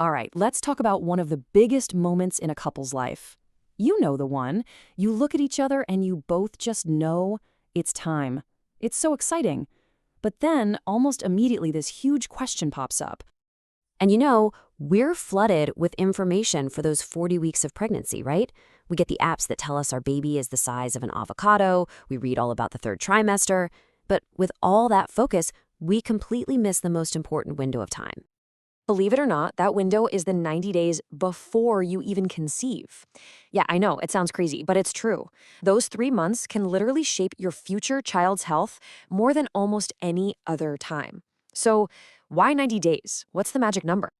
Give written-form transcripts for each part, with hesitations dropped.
All right, let's talk about one of the biggest moments in a couple's life. You know the one. You look at each other and you both just know it's time. It's so exciting. But then, almost immediately, this huge question pops up. And we're flooded with information for those 40 weeks of pregnancy, right? We get the apps that tell us our baby is the size of an avocado. We read all about the third trimester. But with all that focus, we completely miss the most important window of time. Believe it or not, that window is the 90 days before you even conceive. Yeah, I know, it sounds crazy, but it's true. Those 3 months can literally shape your future child's health more than almost any other time. So, why 90 days? What's the magic number?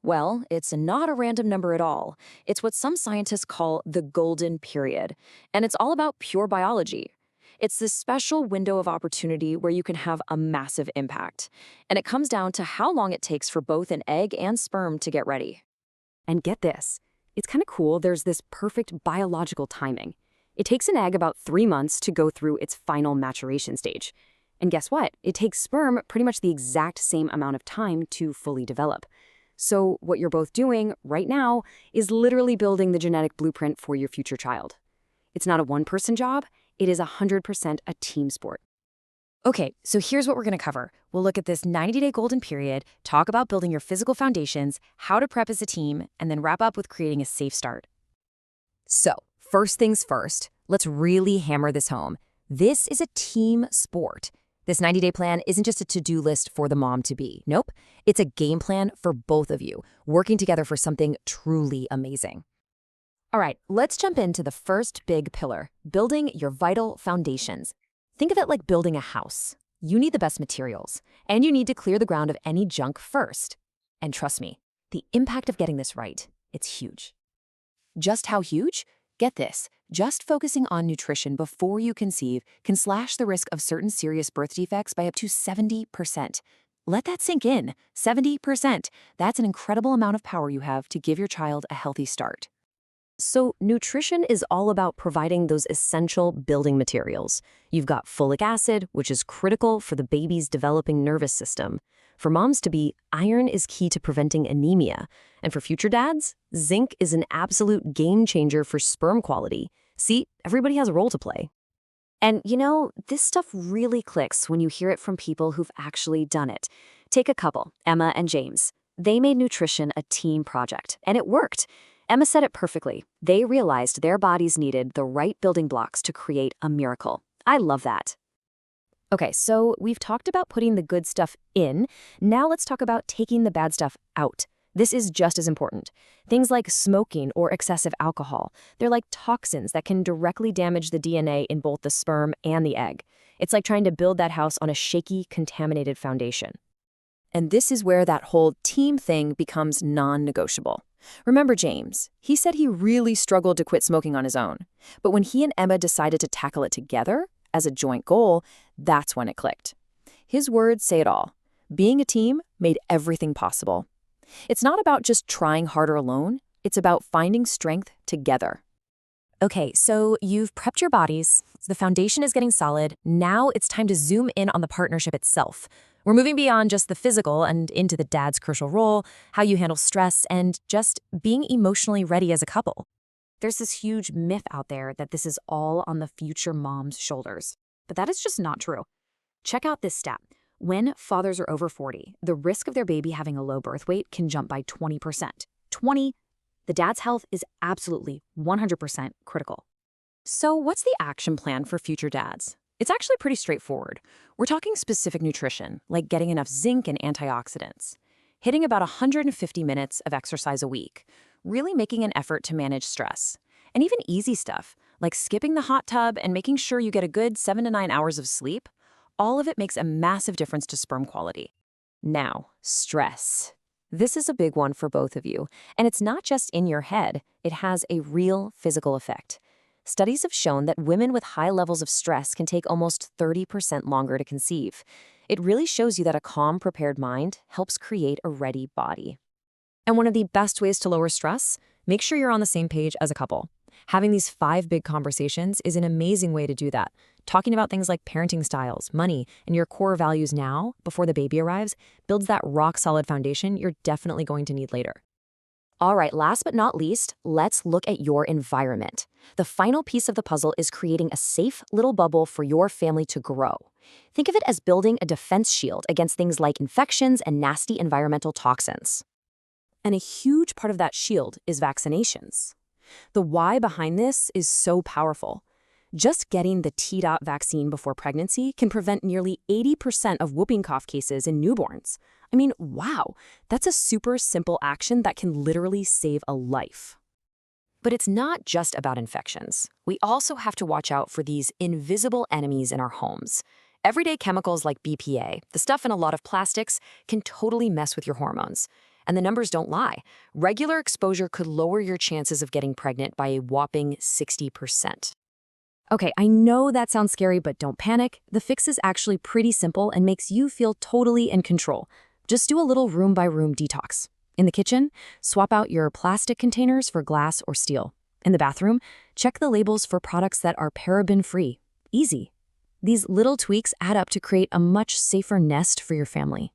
Well, it's not a random number at all. It's what some scientists call the golden period, and it's all about pure biology. It's this special window of opportunity where you can have a massive impact. And it comes down to how long it takes for both an egg and sperm to get ready. And get this, it's kind of cool, there's this perfect biological timing. It takes an egg about 3 months to go through its final maturation stage. And guess what? It takes sperm pretty much the exact same amount of time to fully develop. So what you're both doing right now is literally building the genetic blueprint for your future child. It's not a one-person job, it is 100% a team sport. Okay, so here's what we're going to cover. We'll look at this 90-day golden period, talk about building your physical foundations, how to prep as a team, and then wrap up with creating a safe start. So, first things first, let's really hammer this home. This is a team sport. This 90-day plan isn't just a to-do list for the mom-to-be. Nope, it's a game plan for both of you, working together for something truly amazing. All right, let's jump into the first big pillar, building your vital foundations. Think of it like building a house. You need the best materials, and you need to clear the ground of any junk first. And trust me, the impact of getting this right, it's huge. Just how huge? Get this, just focusing on nutrition before you conceive can slash the risk of certain serious birth defects by up to 70%. Let that sink in, 70%. That's an incredible amount of power you have to give your child a healthy start. So nutrition is all about providing those essential building materials. You've got folic acid, which is critical for the baby's developing nervous system. For moms-to-be, iron is key to preventing anemia. And for future dads, zinc is an absolute game changer for sperm quality. See, everybody has a role to play. And this stuff really clicks when you hear it from people who've actually done it. Take a couple, Emma and James. They made nutrition a team project, and it worked. Emma said it perfectly. They realized their bodies needed the right building blocks to create a miracle. I love that. Okay, so we've talked about putting the good stuff in. Now let's talk about taking the bad stuff out. This is just as important. Things like smoking or excessive alcohol. They're like toxins that can directly damage the DNA in both the sperm and the egg. It's like trying to build that house on a shaky, contaminated foundation. And this is where that whole team thing becomes non-negotiable. Remember James? He said he really struggled to quit smoking on his own. But when he and Emma decided to tackle it together, as a joint goal, that's when it clicked. His words say it all. Being a team made everything possible. It's not about just trying harder alone. It's about finding strength together. Okay, so you've prepped your bodies. The foundation is getting solid. Now it's time to zoom in on the partnership itself. We're moving beyond just the physical and into the dad's crucial role, how you handle stress, and just being emotionally ready as a couple. There's this huge myth out there that this is all on the future mom's shoulders. But that is just not true. Check out this stat. When fathers are over 40, the risk of their baby having a low birth weight can jump by 20%. 20! The dad's health is absolutely 100% critical. So what's the action plan for future dads? It's actually pretty straightforward. We're talking specific nutrition, like getting enough zinc and antioxidants, hitting about 150 minutes of exercise a week, really making an effort to manage stress, and even easy stuff, like skipping the hot tub and making sure you get a good 7 to 9 hours of sleep. All of it makes a massive difference to sperm quality. Now, stress. This is a big one for both of you, and it's not just in your head. It has a real physical effect. Studies have shown that women with high levels of stress can take almost 30% longer to conceive. It really shows you that a calm, prepared mind helps create a ready body. And one of the best ways to lower stress? Make sure you're on the same page as a couple. Having these 5 big conversations is an amazing way to do that. Talking about things like parenting styles, money, and your core values now, before the baby arrives, builds that rock-solid foundation you're definitely going to need later. All right, last but not least, let's look at your environment. The final piece of the puzzle is creating a safe little bubble for your family to grow. Think of it as building a defense shield against things like infections and nasty environmental toxins. And a huge part of that shield is vaccinations. The why behind this is so powerful. Just getting the Tdap vaccine before pregnancy can prevent nearly 80% of whooping cough cases in newborns. I mean, wow, that's a super simple action that can literally save a life. But it's not just about infections. We also have to watch out for these invisible enemies in our homes. Everyday chemicals like BPA, the stuff in a lot of plastics, can totally mess with your hormones. And the numbers don't lie. Regular exposure could lower your chances of getting pregnant by a whopping 60%. Okay, I know that sounds scary, but don't panic. The fix is actually pretty simple and makes you feel totally in control. Just do a little room-by-room detox. In the kitchen, swap out your plastic containers for glass or steel. In the bathroom, check the labels for products that are paraben-free. Easy. These little tweaks add up to create a much safer nest for your family.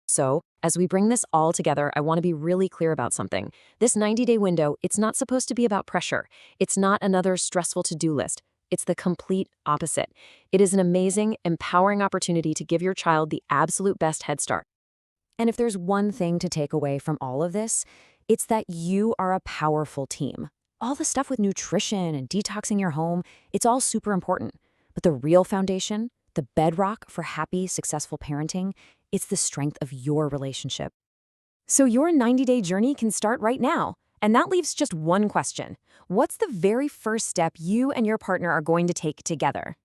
So, as we bring this all together, I want to be really clear about something. This 90-day window, it's not supposed to be about pressure. It's not another stressful to-do list. It's the complete opposite. It is an amazing, empowering opportunity to give your child the absolute best head start. And if there's one thing to take away from all of this, it's that you are a powerful team. All the stuff with nutrition and detoxing your home, it's all super important. But the real foundation, the bedrock for happy, successful parenting, it's the strength of your relationship. So your 90-day journey can start right now. And that leaves just one question. What's the very first step you and your partner are going to take together?